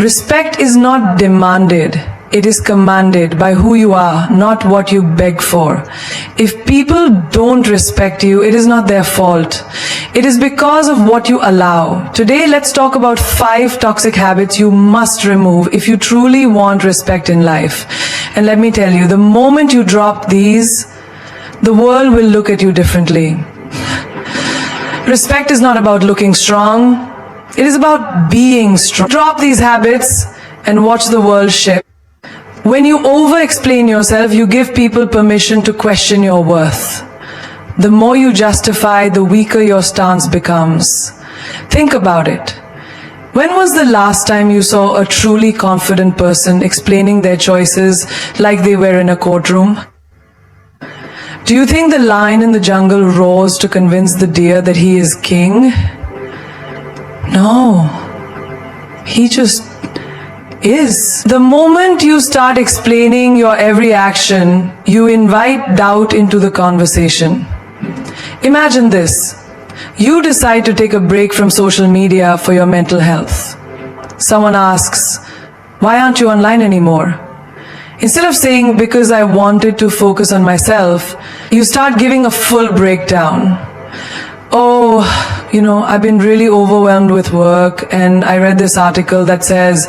Respect is not demanded, it is commanded by who you are, not what you beg for. If people don't respect you, it is not their fault. It is because of what you allow. Today, let's talk about 5 toxic habits you must remove if you truly want respect in life. And let me tell you, the moment you drop these, the world will look at you differently. Respect is not about looking strong. It is about being strong. Drop these habits and watch the world shift. When you over-explain yourself, you give people permission to question your worth. The more you justify, the weaker your stance becomes. Think about it. When was the last time you saw a truly confident person explaining their choices like they were in a courtroom? Do you think the lion in the jungle roars to convince the deer that he is king? No. He just is. The moment you start explaining your every action, you invite doubt into the conversation. Imagine this. You decide to take a break from social media for your mental health. Someone asks, "Why aren't you online anymore?" Instead of saying, "Because I wanted to focus on myself," you start giving a full breakdown. "Oh, I've been really overwhelmed with work, and I read this article that says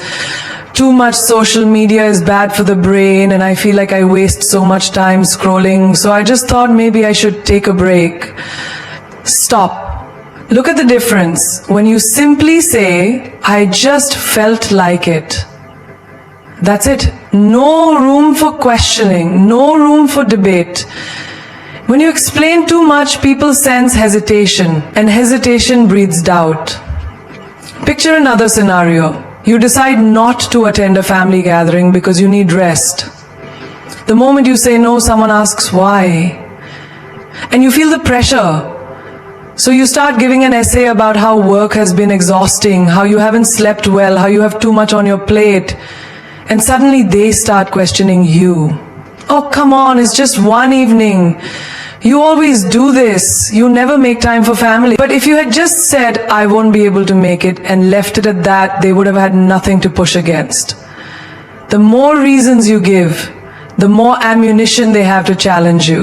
too much social media is bad for the brain, and I feel like I waste so much time scrolling, so I just thought maybe I should take a break." Stop. Look at the difference. When you simply say, "I just felt like it." That's it. No room for questioning, no room for debate. When you explain too much, people sense hesitation, and hesitation breeds doubt. Picture another scenario. You decide not to attend a family gathering because you need rest. The moment you say no, someone asks why. And you feel the pressure. So you start giving an essay about how work has been exhausting, how you haven't slept well, how you have too much on your plate. And suddenly they start questioning you. "Oh, come on, it's just one evening. You always do this. You never make time for family." But if you had just said, "I won't be able to make it," and left it at that, they would have had nothing to push against. The more reasons you give, the more ammunition they have to challenge you.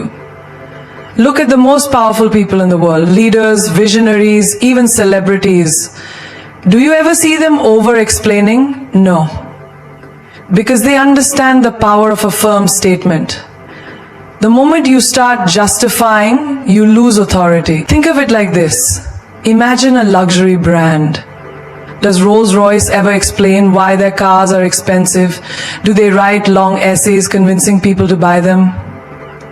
Look at the most powerful people in the world, leaders, visionaries, even celebrities. Do you ever see them over-explaining? No. Because they understand the power of a firm statement. The moment you start justifying, you lose authority. Think of it like this. Imagine a luxury brand. Does Rolls-Royce ever explain why their cars are expensive? Do they write long essays convincing people to buy them?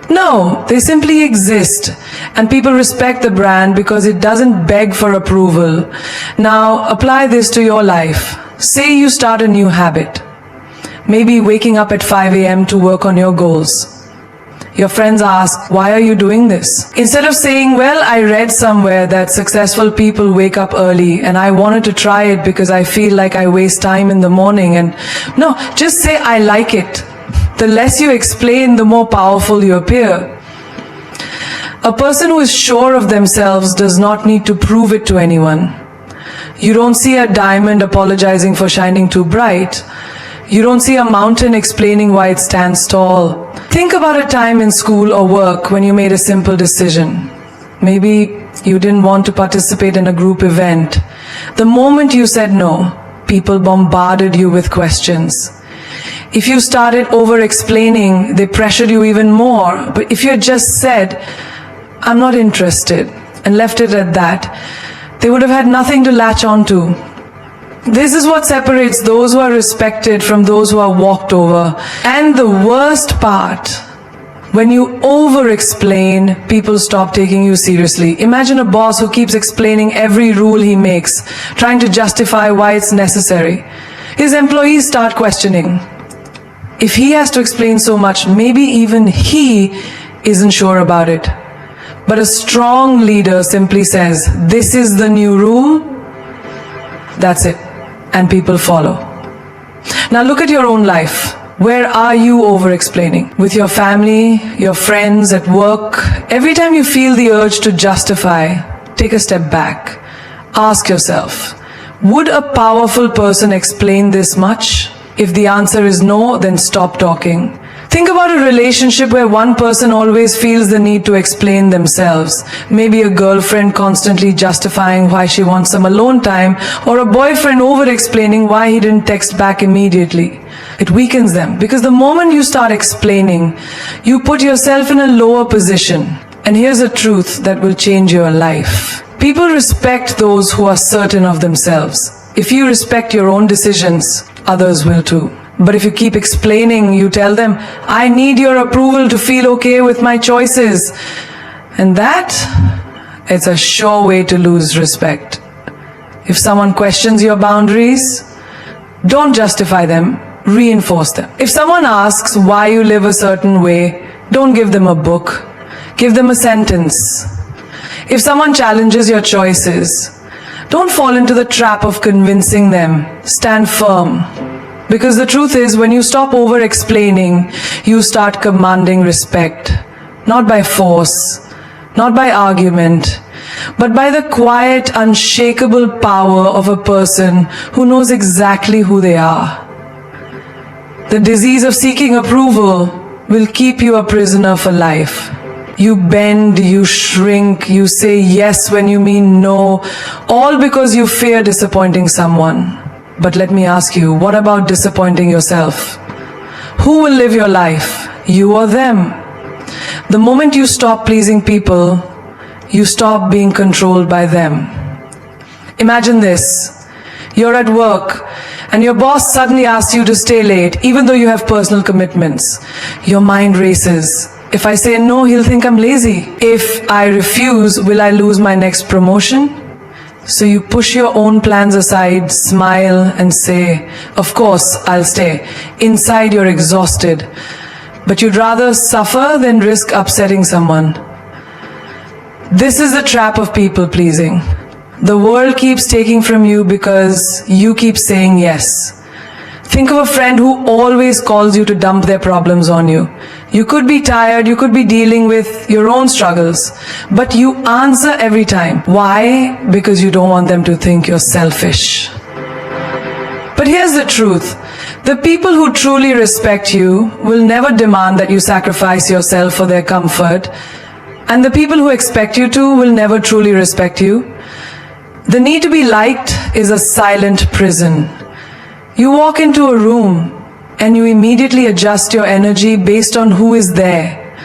No, they simply exist, and people respect the brand because it doesn't beg for approval. Now, apply this to your life. Say you start a new habit. Maybe waking up at 5 a.m. to work on your goals. Your friends ask, "Why are you doing this?" Instead of saying, "Well, I read somewhere that successful people wake up early and I wanted to try it because I feel like I waste time in the morning," and no, just say, "I like it." The less you explain, the more powerful you appear. A person who is sure of themselves does not need to prove it to anyone. You don't see a diamond apologizing for shining too bright. You don't see a mountain explaining why it stands tall. Think about a time in school or work when you made a simple decision. Maybe you didn't want to participate in a group event. The moment you said no, people bombarded you with questions. If you started over-explaining, they pressured you even more. But if you had just said, "I'm not interested," and left it at that, they would have had nothing to latch on to. This is what separates those who are respected from those who are walked over. And the worst part, when you over-explain, people stop taking you seriously. Imagine a boss who keeps explaining every rule he makes, trying to justify why it's necessary. His employees start questioning. If he has to explain so much, maybe even he isn't sure about it. But a strong leader simply says, "This is the new rule." That's it. And people follow. Now look at your own life. Where are you over-explaining? With your family, your friends, at work? Every time you feel the urge to justify, take a step back. Ask yourself, Would a powerful person explain this much? If the answer is no, then stop talking. Think about a relationship where one person always feels the need to explain themselves. Maybe a girlfriend constantly justifying why she wants some alone time, or a boyfriend over-explaining why he didn't text back immediately. It weakens them, because the moment you start explaining, you put yourself in a lower position. And here's a truth that will change your life. People respect those who are certain of themselves. If you respect your own decisions, others will too. But if you keep explaining, you tell them, I need your approval to feel okay with my choices. And that, it's a sure way to lose respect. If someone questions your boundaries, don't justify them, reinforce them. If someone asks why you live a certain way, don't give them a book, give them a sentence. If someone challenges your choices, don't fall into the trap of convincing them, stand firm. Because the truth is, when you stop over-explaining, you start commanding respect. Not by force, not by argument, but by the quiet, unshakable power of a person who knows exactly who they are. The disease of seeking approval will keep you a prisoner for life. You bend, you shrink, you say yes when you mean no, all because you fear disappointing someone. But let me ask you, what about disappointing yourself? Who will live your life? You or them? The moment you stop pleasing people, you stop being controlled by them. Imagine this. You're at work and your boss suddenly asks you to stay late, even though you have personal commitments. Your mind races. If I say no, he'll think I'm lazy. If I refuse, will I lose my next promotion? So you push your own plans aside, smile and say, of course, I'll stay. Inside you're exhausted, but you'd rather suffer than risk upsetting someone. This is the trap of people pleasing. The world keeps taking from you because you keep saying yes. Think of a friend who always calls you to dump their problems on you. You could be tired, you could be dealing with your own struggles, but you answer every time. Why? Because you don't want them to think you're selfish. But here's the truth. The people who truly respect you will never demand that you sacrifice yourself for their comfort, and the people who expect you to will never truly respect you. The need to be liked is a silent prison. You walk into a room and you immediately adjust your energy based on who is there.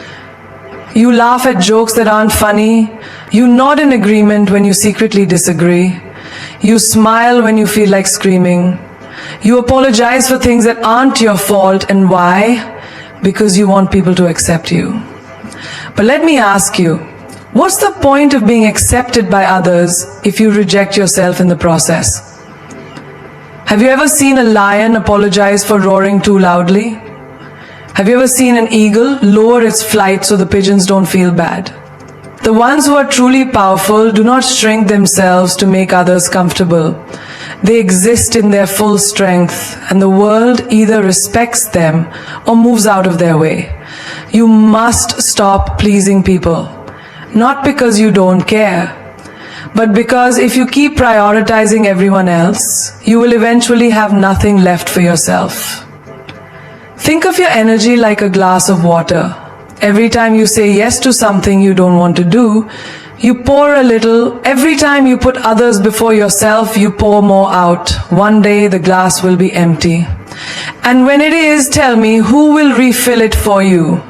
You laugh at jokes that aren't funny. You nod in agreement when you secretly disagree. You smile when you feel like screaming. You apologize for things that aren't your fault. And why? Because you want people to accept you. But let me ask you, what's the point of being accepted by others if you reject yourself in the process? Have you ever seen a lion apologize for roaring too loudly? Have you ever seen an eagle lower its flight so the pigeons don't feel bad? The ones who are truly powerful do not shrink themselves to make others comfortable. They exist in their full strength, and the world either respects them or moves out of their way. You must stop pleasing people, not because you don't care, but because if you keep prioritizing everyone else, you will eventually have nothing left for yourself. Think of your energy like a glass of water. Every time you say yes to something you don't want to do, you pour a little. Every time you put others before yourself, you pour more out. One day the glass will be empty. And when it is, tell me, who will refill it for you?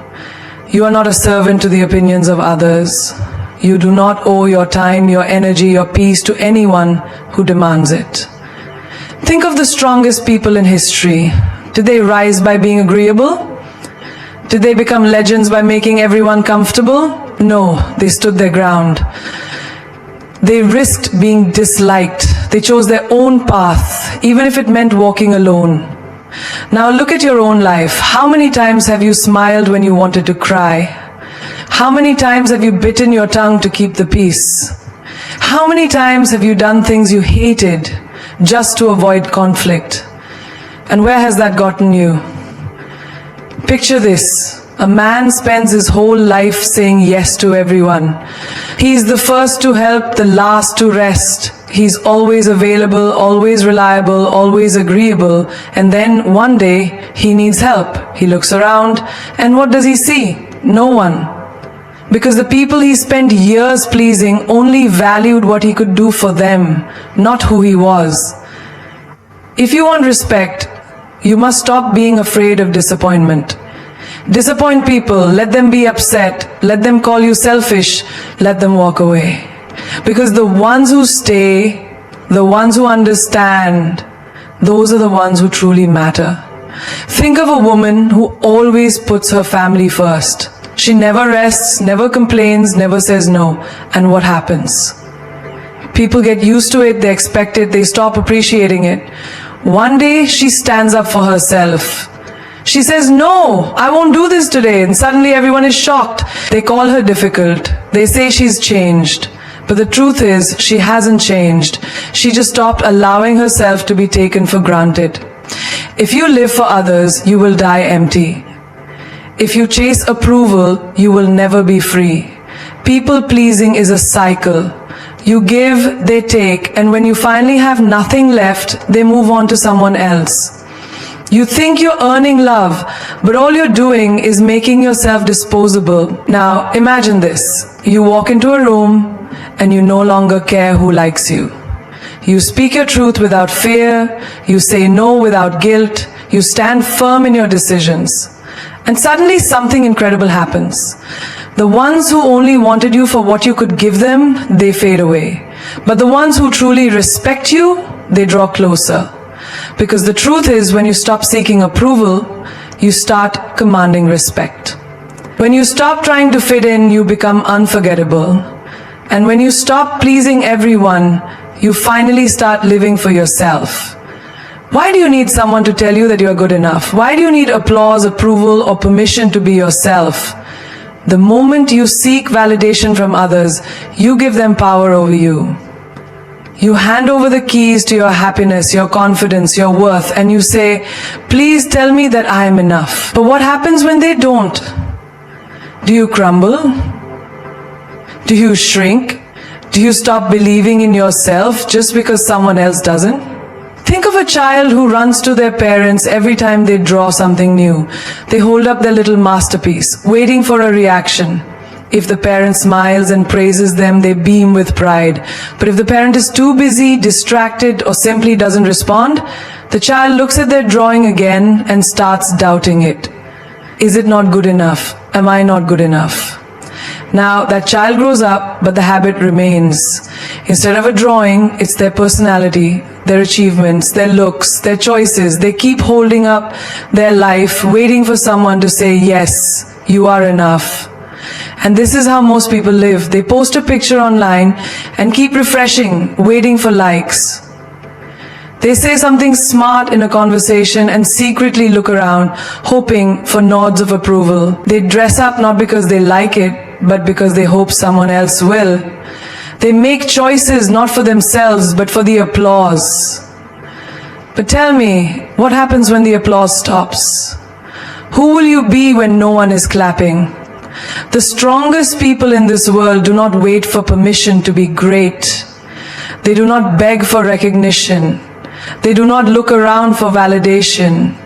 You are not a servant to the opinions of others. You do not owe your time, your energy, your peace to anyone who demands it. Think of the strongest people in history. Did they rise by being agreeable? Did they become legends by making everyone comfortable? No, they stood their ground. They risked being disliked. They chose their own path, even if it meant walking alone. Now look at your own life. How many times have you smiled when you wanted to cry? How many times have you bitten your tongue to keep the peace? How many times have you done things you hated just to avoid conflict? And where has that gotten you? Picture this. A man spends his whole life saying yes to everyone. He is the first to help, the last to rest. He's always available, always reliable, always agreeable, and then one day he needs help. He looks around, and what does he see? No one. Because the people he spent years pleasing only valued what he could do for them, not who he was. If you want respect, you must stop being afraid of disappointment. Disappoint people, let them be upset, let them call you selfish, let them walk away. Because the ones who stay, the ones who understand, those are the ones who truly matter. Think of a woman who always puts her family first. She never rests, never complains, never says no. And what happens? People get used to it, they expect it, they stop appreciating it. One day she stands up for herself. She says, no, I won't do this today. And suddenly everyone is shocked. They call her difficult. They say she's changed. But the truth is, she hasn't changed. She just stopped allowing herself to be taken for granted. If you live for others, you will die empty. If you chase approval, you will never be free. People pleasing is a cycle. You give, they take, and when you finally have nothing left, they move on to someone else. You think you're earning love, but all you're doing is making yourself disposable. Now, imagine this. You walk into a room, and you no longer care who likes you. You speak your truth without fear, you say no without guilt, you stand firm in your decisions. And suddenly something incredible happens. The ones who only wanted you for what you could give them, they fade away. But the ones who truly respect you, they draw closer. Because the truth is, when you stop seeking approval, you start commanding respect. When you stop trying to fit in, you become unforgettable. And when you stop pleasing everyone, you finally start living for yourself. Why do you need someone to tell you that you're good enough? Why do you need applause, approval, or permission to be yourself? The moment you seek validation from others, you give them power over you. You hand over the keys to your happiness, your confidence, your worth, and you say, please tell me that I am enough. But what happens when they don't? Do you crumble? Do you shrink? Do you stop believing in yourself just because someone else doesn't? Think of a child who runs to their parents every time they draw something new. They hold up their little masterpiece, waiting for a reaction. If the parent smiles and praises them, they beam with pride. But if the parent is too busy, distracted, or simply doesn't respond, the child looks at their drawing again and starts doubting it. Is it not good enough? Am I not good enough? Now, that child grows up, but the habit remains. Instead of a drawing, it's their personality, their achievements, their looks, their choices. They keep holding up their life, waiting for someone to say, yes, you are enough. And this is how most people live. They post a picture online and keep refreshing, waiting for likes. They say something smart in a conversation and secretly look around, hoping for nods of approval. They dress up not because they like it, but because they hope someone else will. They make choices not for themselves, but for the applause. But tell me, what happens when the applause stops? Who will you be when no one is clapping? The strongest people in this world do not wait for permission to be great. They do not beg for recognition. They do not look around for validation.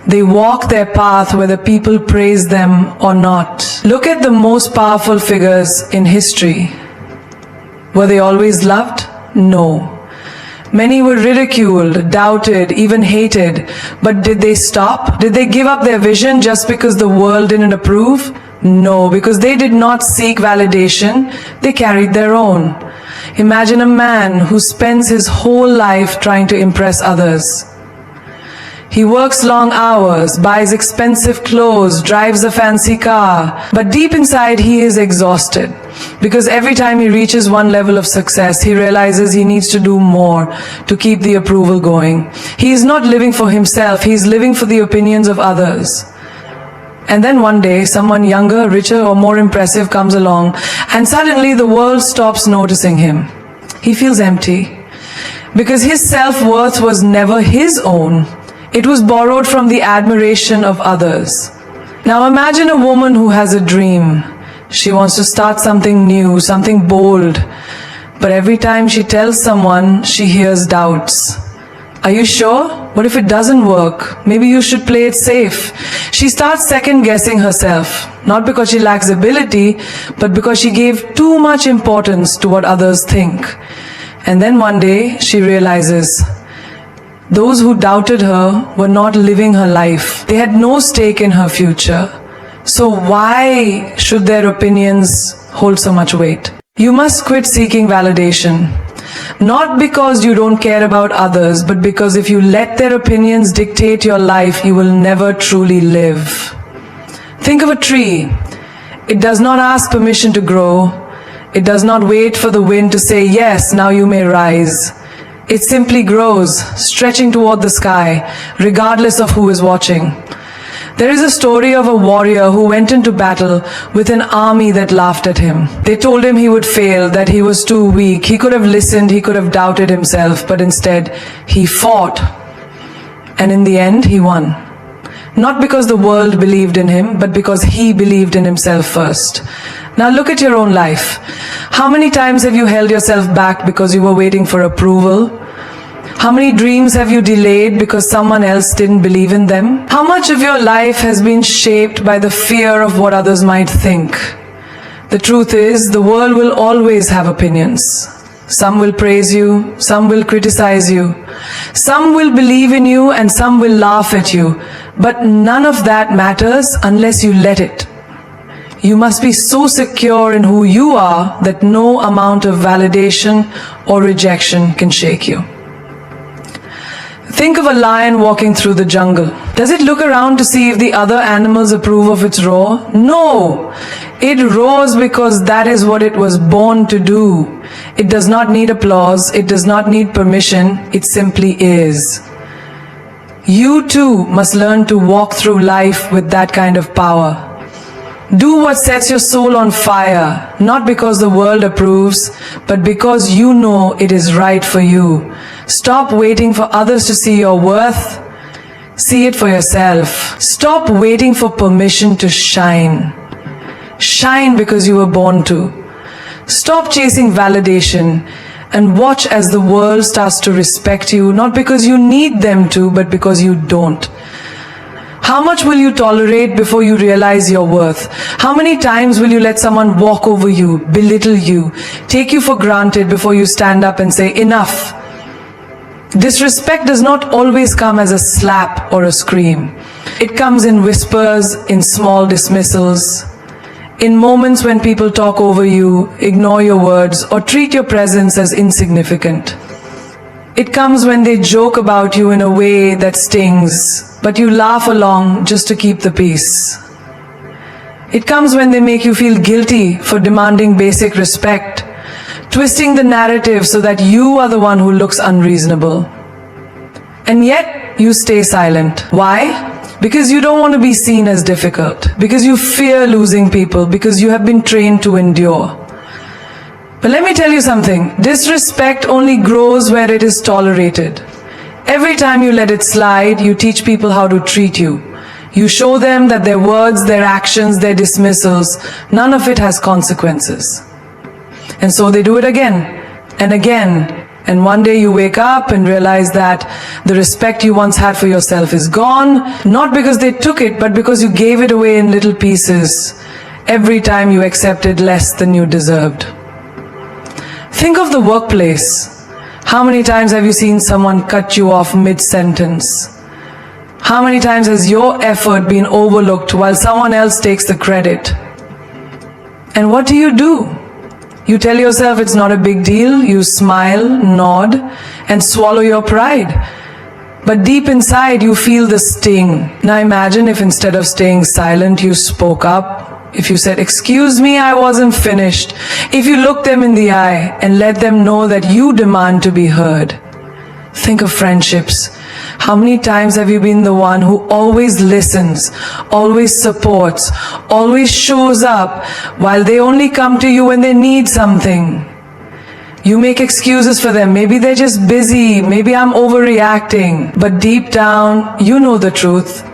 They walk their path whether people praise them or not. Look at the most powerful figures in history. Were they always loved? No. Many were ridiculed, doubted, even hated. But did they stop? Did they give up their vision just because the world didn't approve? No, because they did not seek validation. They carried their own. Imagine a man who spends his whole life trying to impress others. He works long hours, buys expensive clothes, drives a fancy car, but deep inside he is exhausted. Because every time he reaches one level of success, he realizes he needs to do more to keep the approval going. He is not living for himself, he is living for the opinions of others. And then one day, someone younger, richer, or more impressive comes along, and suddenly the world stops noticing him. He feels empty. Because his self-worth was never his own. It was borrowed from the admiration of others. Now imagine a woman who has a dream. She wants to start something new, something bold. But every time she tells someone, she hears doubts. Are you sure? What if it doesn't work? Maybe you should play it safe. She starts second guessing herself, not because she lacks ability, but because she gave too much importance to what others think. And then one day she realizes those who doubted her were not living her life. They had no stake in her future. So why should their opinions hold so much weight? You must quit seeking validation. Not because you don't care about others, but because if you let their opinions dictate your life, you will never truly live. Think of a tree. It does not ask permission to grow. It does not wait for the wind to say, yes, now you may rise. It simply grows, stretching toward the sky, regardless of who is watching. There is a story of a warrior who went into battle with an army that laughed at him. They told him he would fail, that he was too weak. He could have listened, he could have doubted himself, but instead he fought. And in the end, he won. Not because the world believed in him, but because he believed in himself first. Now look at your own life. How many times have you held yourself back because you were waiting for approval? How many dreams have you delayed because someone else didn't believe in them? How much of your life has been shaped by the fear of what others might think? The truth is, the world will always have opinions. Some will praise you, some will criticize you. Some will believe in you and some will laugh at you. But none of that matters unless you let it. You must be so secure in who you are that no amount of validation or rejection can shake you. Think of a lion walking through the jungle. Does it look around to see if the other animals approve of its roar? No! It roars because that is what it was born to do. It does not need applause. It does not need permission. It simply is. You too must learn to walk through life with that kind of power. Do what sets your soul on fire, not because the world approves, but because you know it is right for you. Stop waiting for others to see your worth. See it for yourself. Stop waiting for permission to shine. Shine because you were born to. Stop chasing validation and watch as the world starts to respect you, not because you need them to, but because you don't. How much will you tolerate before you realize your worth? How many times will you let someone walk over you, belittle you, take you for granted before you stand up and say, enough? Disrespect does not always come as a slap or a scream. It comes in whispers, in small dismissals, in moments when people talk over you, ignore your words, or treat your presence as insignificant. It comes when they joke about you in a way that stings, but you laugh along just to keep the peace. It comes when they make you feel guilty for demanding basic respect, twisting the narrative so that you are the one who looks unreasonable. And yet, you stay silent. Why? Because you don't want to be seen as difficult, because you fear losing people, because you have been trained to endure. But let me tell you something, disrespect only grows where it is tolerated. Every time you let it slide, you teach people how to treat you. You show them that their words, their actions, their dismissals, none of it has consequences. And so they do it again and again. And one day you wake up and realize that the respect you once had for yourself is gone, not because they took it, but because you gave it away in little pieces every time you accepted less than you deserved. Think of the workplace. How many times have you seen someone cut you off mid-sentence? How many times has your effort been overlooked while someone else takes the credit? And what do? You tell yourself it's not a big deal, you smile, nod, and swallow your pride. But deep inside you feel the sting. Now imagine if instead of staying silent you spoke up. If you said, excuse me, I wasn't finished. If you looked them in the eye and let them know that you demand to be heard. Think of friendships. How many times have you been the one who always listens, always supports, always shows up, while they only come to you when they need something? You make excuses for them. Maybe they're just busy. Maybe I'm overreacting. But deep down, you know the truth.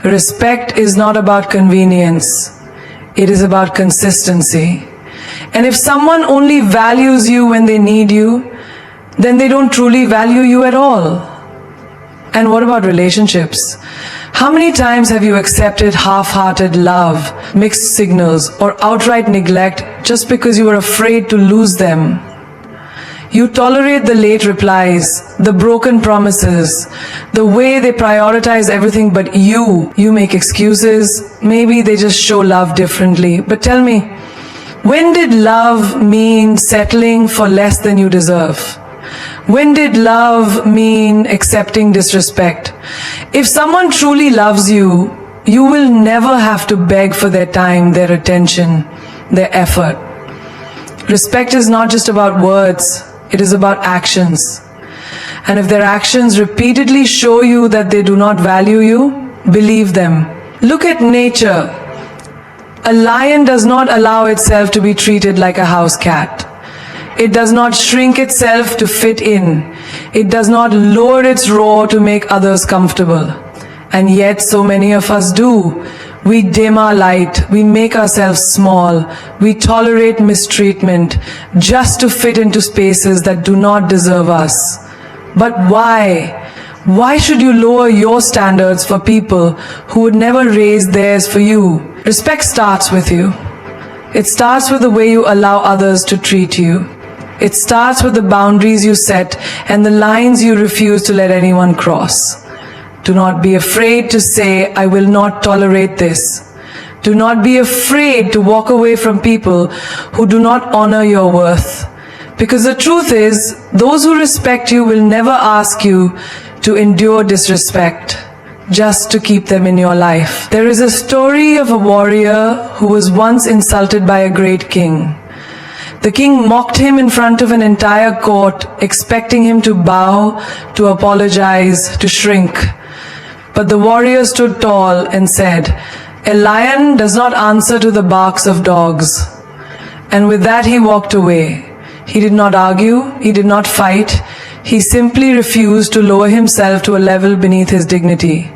Respect is not about convenience. It is about consistency. And if someone only values you when they need you, then they don't truly value you at all. And what about relationships? How many times have you accepted half-hearted love, mixed signals, or outright neglect just because you were afraid to lose them? You tolerate the late replies, the broken promises, the way they prioritize everything but you. You make excuses. Maybe they just show love differently. But tell me, when did love mean settling for less than you deserve? When did love mean accepting disrespect? If someone truly loves you, you will never have to beg for their time, their attention, their effort. Respect is not just about words, it is about actions. And if their actions repeatedly show you that they do not value you, believe them. Look at nature. A lion does not allow itself to be treated like a house cat. It does not shrink itself to fit in. It does not lower its roar to make others comfortable. And yet so many of us do. We dim our light, we make ourselves small, we tolerate mistreatment just to fit into spaces that do not deserve us. But why? Why should you lower your standards for people who would never raise theirs for you? Respect starts with you. It starts with the way you allow others to treat you. It starts with the boundaries you set and the lines you refuse to let anyone cross. Do not be afraid to say, I will not tolerate this. Do not be afraid to walk away from people who do not honor your worth. Because the truth is, those who respect you will never ask you to endure disrespect just to keep them in your life. There is a story of a warrior who was once insulted by a great king. The king mocked him in front of an entire court, expecting him to bow, to apologize, to shrink. But the warrior stood tall and said, "A lion does not answer to the barks of dogs." And with that he walked away. He did not argue, he did not fight, he simply refused to lower himself to a level beneath his dignity.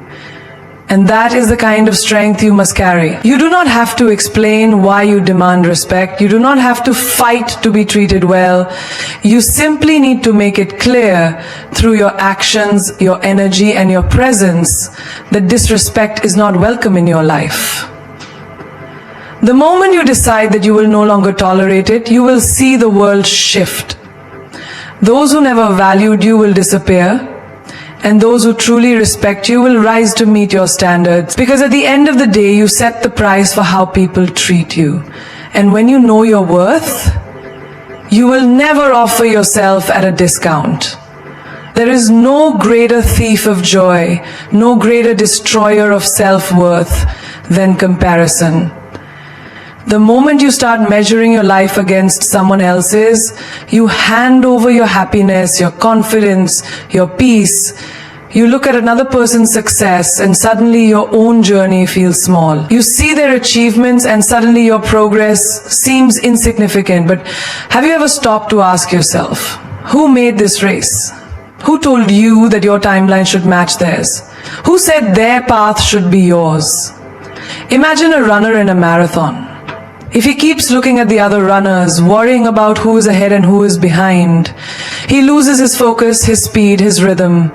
And that is the kind of strength you must carry. You do not have to explain why you demand respect. You do not have to fight to be treated well. You simply need to make it clear through your actions, your energy, and your presence that disrespect is not welcome in your life. The moment you decide that you will no longer tolerate it, you will see the world shift. Those who never valued you will disappear, and those who truly respect you will rise to meet your standards. Because at the end of the day, you set the price for how people treat you. And when you know your worth, you will never offer yourself at a discount. There is no greater thief of joy, no greater destroyer of self-worth than comparison. The moment you start measuring your life against someone else's, you hand over your happiness, your confidence, your peace. You look at another person's success and suddenly your own journey feels small. You see their achievements and suddenly your progress seems insignificant. But have you ever stopped to ask yourself, who made this race? Who told you that your timeline should match theirs? Who said their path should be yours? Imagine a runner in a marathon. If he keeps looking at the other runners, worrying about who is ahead and who is behind, he loses his focus, his speed, his rhythm.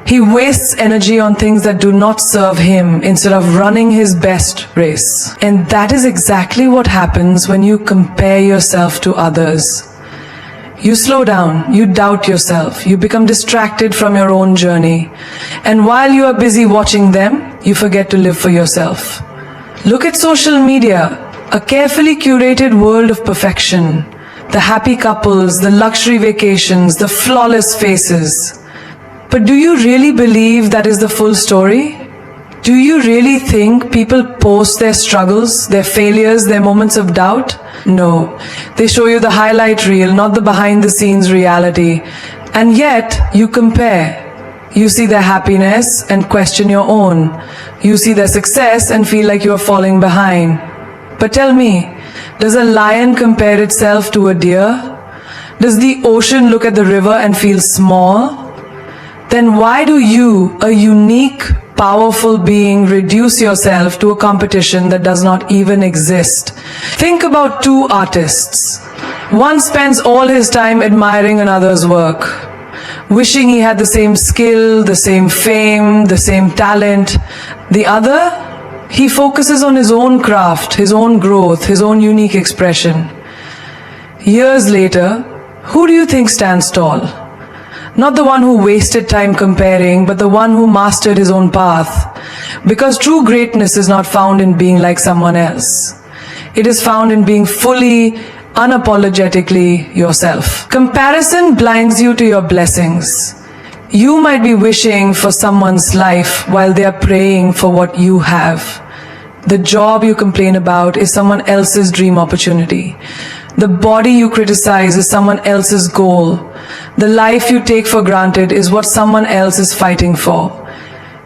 He wastes energy on things that do not serve him instead of running his best race. And that is exactly what happens when you compare yourself to others. You slow down, you doubt yourself, you become distracted from your own journey. And while you are busy watching them, you forget to live for yourself. Look at social media. A carefully curated world of perfection, the happy couples, the luxury vacations, the flawless faces. But do you really believe that is the full story? Do you really think people post their struggles, their failures, their moments of doubt? No. They show you the highlight reel, not the behind-the-scenes reality. And yet, you compare. You see their happiness and question your own. You see their success and feel like you are falling behind. But tell me, does a lion compare itself to a deer? Does the ocean look at the river and feel small? Then why do you, a unique, powerful being reduce yourself to a competition that does not even exist. Think about two artists. One spends all his time admiring another's work, wishing he had the same skill, the same fame, the same talent. The other, he focuses on his own craft, his own growth, his own unique expression. Years later, who do you think stands tall? Not the one who wasted time comparing, but the one who mastered his own path. Because true greatness is not found in being like someone else. It is found in being fully, unapologetically yourself. Comparison blinds you to your blessings. You might be wishing for someone's life while they are praying for what you have. The job you complain about is someone else's dream opportunity. The body you criticize is someone else's goal. The life you take for granted is what someone else is fighting for.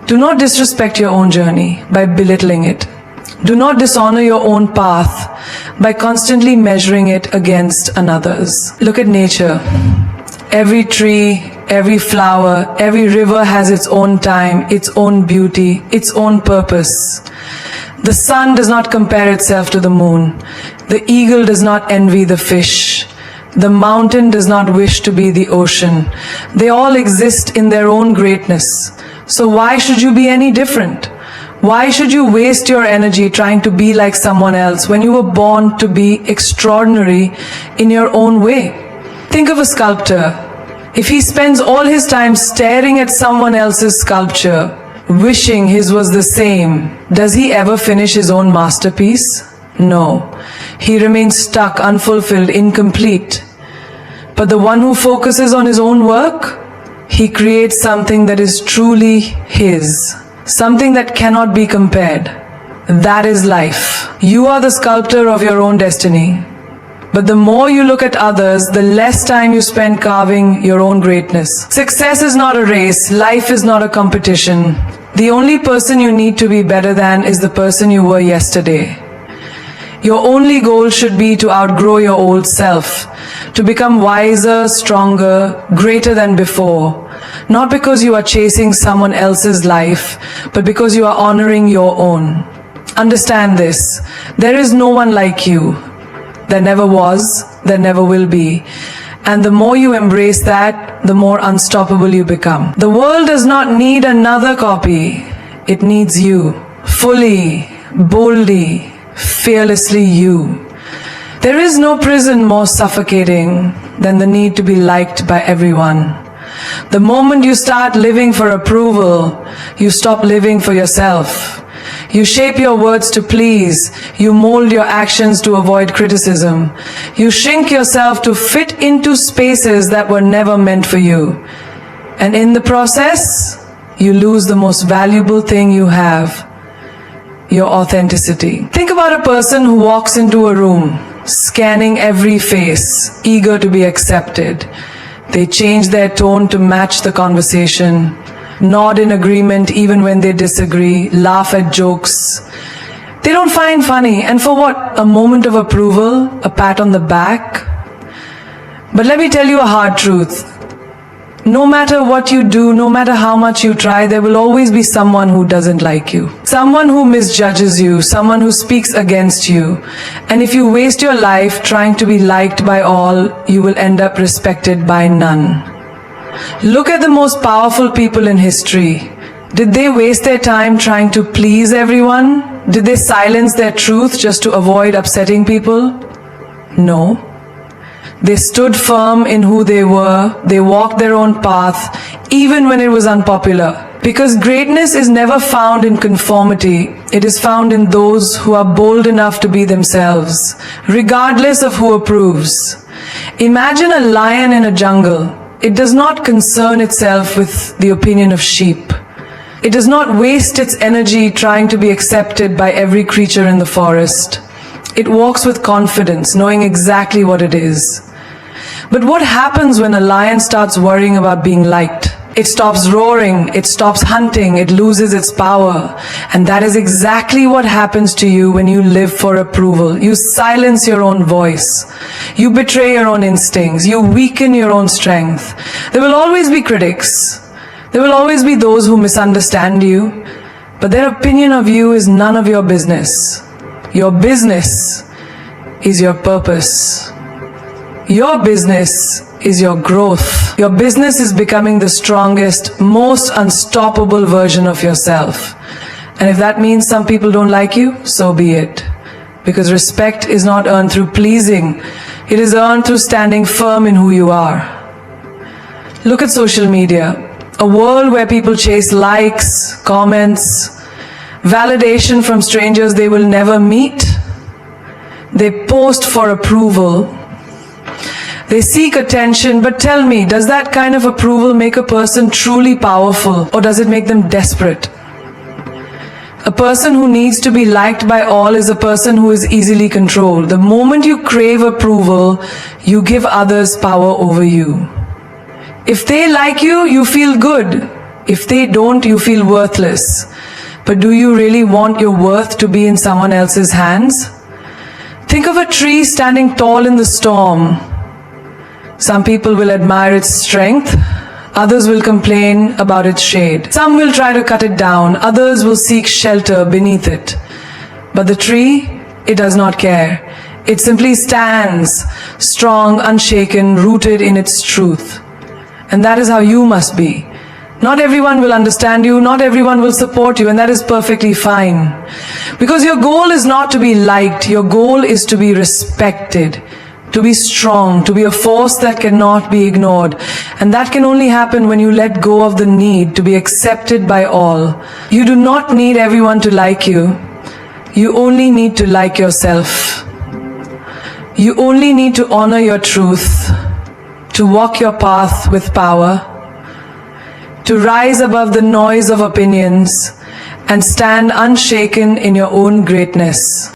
Do not disrespect your own journey by belittling it. Do not dishonor your own path by constantly measuring it against another's. Look at nature. Every tree, every flower, every river has its own time, its own beauty, its own purpose. The sun does not compare itself to the moon. The eagle does not envy the fish. The mountain does not wish to be the ocean. They all exist in their own greatness. So why should you be any different? Why should you waste your energy trying to be like someone else when you were born to be extraordinary in your own way? Think of a sculptor. If he spends all his time staring at someone else's sculpture, wishing his was the same, does he ever finish his own masterpiece? No. He remains stuck, unfulfilled, incomplete. But the one who focuses on his own work, he creates something that is truly his, something that cannot be compared. That is life. You are the sculptor of your own destiny. But the more you look at others, the less time you spend carving your own greatness. Success is not a race. Life is not a competition. The only person you need to be better than is the person you were yesterday. Your only goal should be to outgrow your old self, to become wiser, stronger, greater than before. Not because you are chasing someone else's life, but because you are honoring your own. Understand this. There is no one like you. There never was, there never will be. And the more you embrace that, the more unstoppable you become. The world does not need another copy. It needs you. Fully, boldly, fearlessly you. There is no prison more suffocating than the need to be liked by everyone. The moment you start living for approval, you stop living for yourself. You shape your words to please. You mold your actions to avoid criticism. You shrink yourself to fit into spaces that were never meant for you. And in the process, you lose the most valuable thing you have, your authenticity. Think about a person who walks into a room, scanning every face, eager to be accepted. They change their tone to match the conversation, nod in agreement even when they disagree, laugh at jokes they don't find funny, and for what? A moment of approval, a pat on the back? But let me tell you a hard truth. No matter what you do, no matter how much you try, there will always be someone who doesn't like you. Someone who misjudges you, someone who speaks against you. And if you waste your life trying to be liked by all, you will end up respected by none. Look at the most powerful people in history. Did they waste their time trying to please everyone? Did they silence their truth just to avoid upsetting people? No. They stood firm in who they were. They walked their own path, even when it was unpopular. Because greatness is never found in conformity. It is found in those who are bold enough to be themselves, regardless of who approves. Imagine a lion in a jungle. It does not concern itself with the opinion of sheep. It does not waste its energy trying to be accepted by every creature in the forest. It walks with confidence, knowing exactly what it is. But what happens when a lion starts worrying about being liked? It stops roaring, it stops hunting, it loses its power. And that is exactly what happens to you when you live for approval. You silence your own voice. You betray your own instincts. You weaken your own strength. There will always be critics. There will always be those who misunderstand you. but their opinion of you is none of your business. Your business is your purpose. Your business is your growth. Your business is becoming the strongest, most unstoppable version of yourself. And if that means some people don't like you, so be it. Because respect is not earned through pleasing. It is earned through standing firm in who you are. Look at social media. A world where people chase likes, comments, validation from strangers they will never meet. They post for approval. They seek attention, but tell me, does that kind of approval make a person truly powerful, or does it make them desperate? A person who needs to be liked by all is a person who is easily controlled. The moment you crave approval, you give others power over you. If they like you, you feel good. If they don't, you feel worthless. But do you really want your worth to be in someone else's hands? Think of a tree standing tall in the storm. Some people will admire its strength. Others will complain about its shade. Some will try to cut it down. Others will seek shelter beneath it. But the tree, it does not care. It simply stands, strong, unshaken, rooted in its truth. And that is how you must be. Not everyone will understand you, not everyone will support you, and that is perfectly fine. Because your goal is not to be liked, your goal is to be respected, to be strong, to be a force that cannot be ignored. And that can only happen when you let go of the need to be accepted by all. You do not need everyone to like you. You only need to like yourself. You only need to honor your truth, to walk your path with power, to rise above the noise of opinions and stand unshaken in your own greatness.